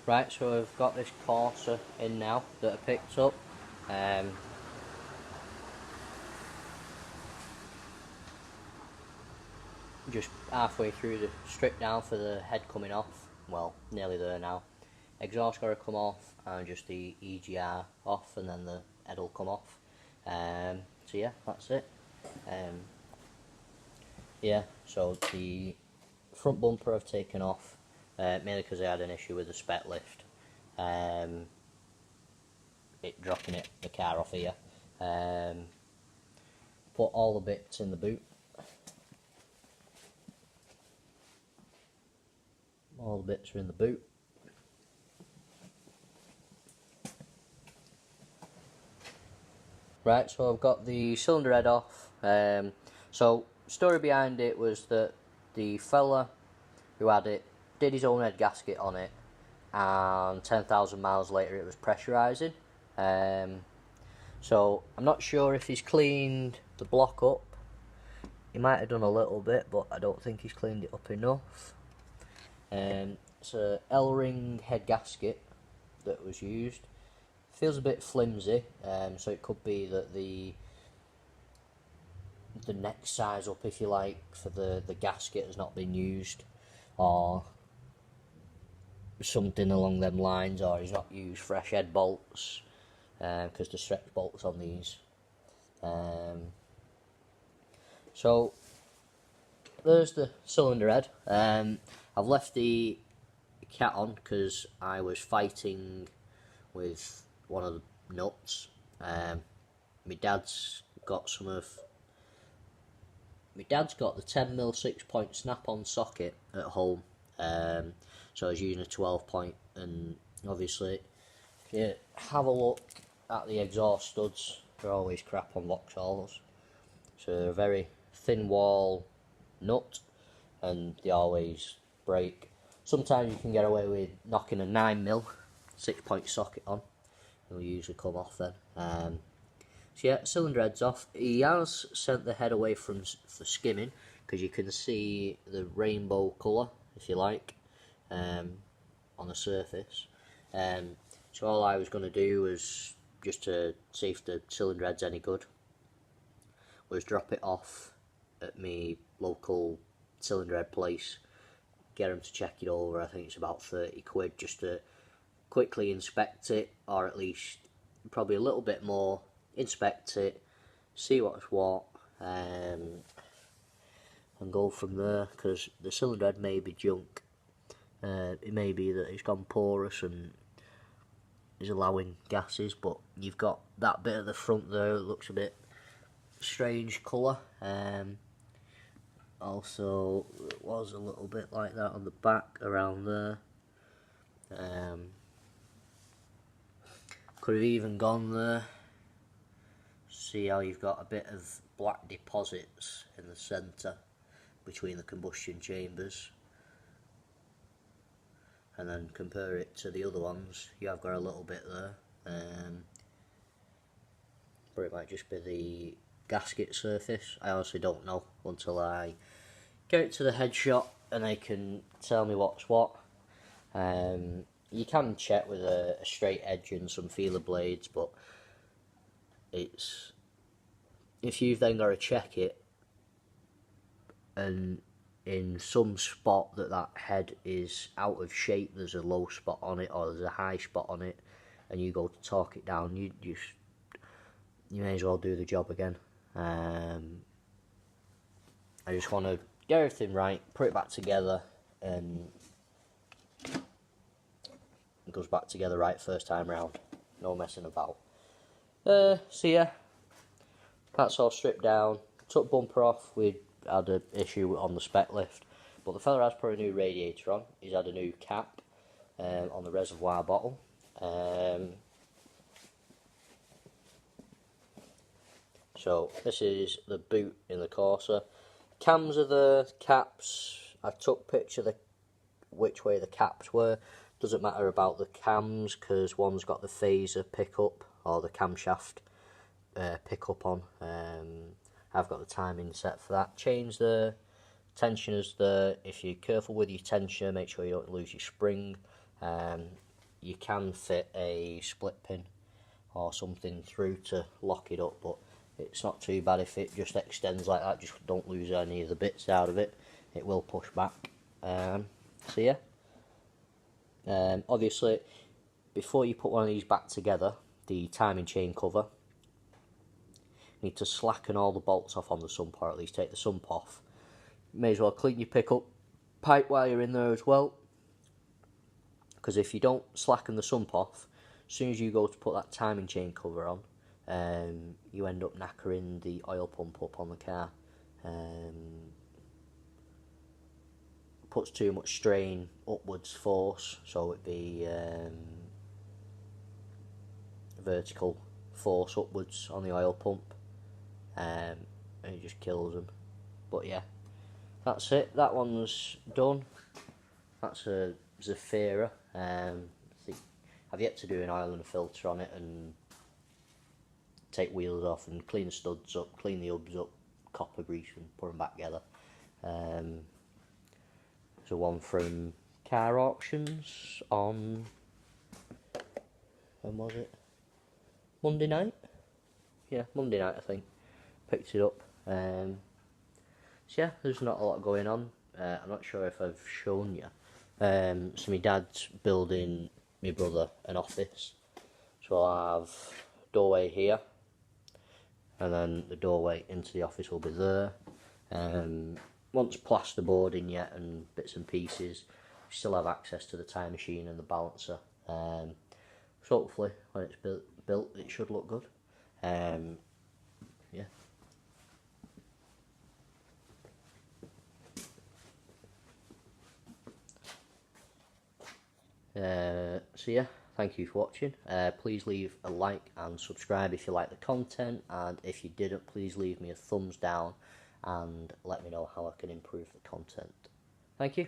Right, so I've got this Corsa in now that I picked up. Just halfway through the strip down for the head coming off. Well, nearly there now. Exhaust got to come off, and just the EGR off, and then the head will come off. So yeah, that's it. Yeah, so the front bumper I've taken off, mainly because I had an issue with the spec lift. It dropping the car off here. Put all the bits in the boot. All the bits are in the boot. Right, so I've got the cylinder head off. So story behind it was that the fella who had it did his own head gasket on it, and 10,000 miles later it was pressurising. So I'm not sure if he's cleaned the block up. He might have done a little bit, but I don't think he's cleaned it up enough. It's a L-ring head gasket that was used. Feels a bit flimsy, so it could be that the next size up, if you like, for the gasket has not been used, or something along them lines, or he's not used fresh head bolts, because the stretch bolts on these. So there's the cylinder head. I've left the cat on because I was fighting with one of the nuts. My dad's got the 10mm 6-point snap-on socket at home, so I was using a 12-point, and obviously if you have a look at the exhaust studs, they're always crap on Vauxhalls. So they're a very thin wall nut, and they always break. Sometimes you can get away with knocking a 9mm 6-point socket on. It'll usually come off then. So yeah, cylinder head's off. He has sent the head away for skimming, because you can see the rainbow colour, if you like, on the surface. So all I was going to do was, just to see if the cylinder head's any good, was drop it off at my local cylinder head place, get them to check it over. I think it's about 30 quid just to quickly inspect it, or at least probably a little bit more, inspect it, see what's what, and go from there, because the cylinder head may be junk. It may be that it's gone porous and is allowing gases, but you've got that bit at the front there that looks a bit strange colour. Also, it was a little bit like that on the back around there. Could have even gone there. See how you've got a bit of black deposits in the centre between the combustion chambers, and then compare it to the other ones. You have got a little bit there, but it might just be the gasket surface. I honestly don't know until I get it to the head shop and they can tell me what's what. You can check with a straight edge and some feeler blades, but if you've then got to check it, and in some spot that head is out of shape, there's a low spot on it or there's a high spot on it, and you go to torque it down, you may as well do the job again. I just want to get everything right, put it back together, and it goes back together right first time round. No messing about. So yeah, that's all stripped down. Took bumper off. We had an issue on the spec lift, but the fella has put a new radiator on. He's had a new cap on the reservoir bottle. So this is the boot in the Corsa. Cams are the caps. I took picture of which way the caps were. Doesn't matter about the cams, because one's got the phaser pickup or the camshaft pickup on. I've got the timing set for that. Change the tensioners there. If you're careful with your tensioner, make sure you don't lose your spring. you can fit a split pin or something through to lock it up, but it's not too bad if it just extends like that. Just don't lose any of the bits out of it. It will push back. So yeah, obviously before you put one of these back together, the timing chain cover, you need to slacken all the bolts off on the sump, or at least take the sump off. You may as well clean your pickup pipe while you're in there as well, because if you don't slacken the sump off, as soon as you go to put that timing chain cover on, you end up knackering the oil pump up on the car. Puts too much strain, upwards force, so it'd be vertical force upwards on the oil pump, and it just kills them. But yeah, that's it. That one's done. That's a Zafira. I've yet to do an oil and a filter on it and take wheels off and clean the studs up, clean the hubs up, copper grease and put them back together. There's one from Car Auctions on, when was it? Monday night? Yeah, Monday night I think. Picked it up. So yeah, there's not a lot going on. I'm not sure if I've shown you. So my dad's building my brother an office. So I'll have doorway here, and then the doorway into the office will be there. Once plasterboard in yet and bits and pieces, we still have access to the time machine and the balancer. So hopefully when it's built it should look good. Yeah. So yeah, thank you for watching. Please leave a like and subscribe if you like the content, and if you didn't, please leave me a thumbs down and let me know how I can improve the content. Thank you.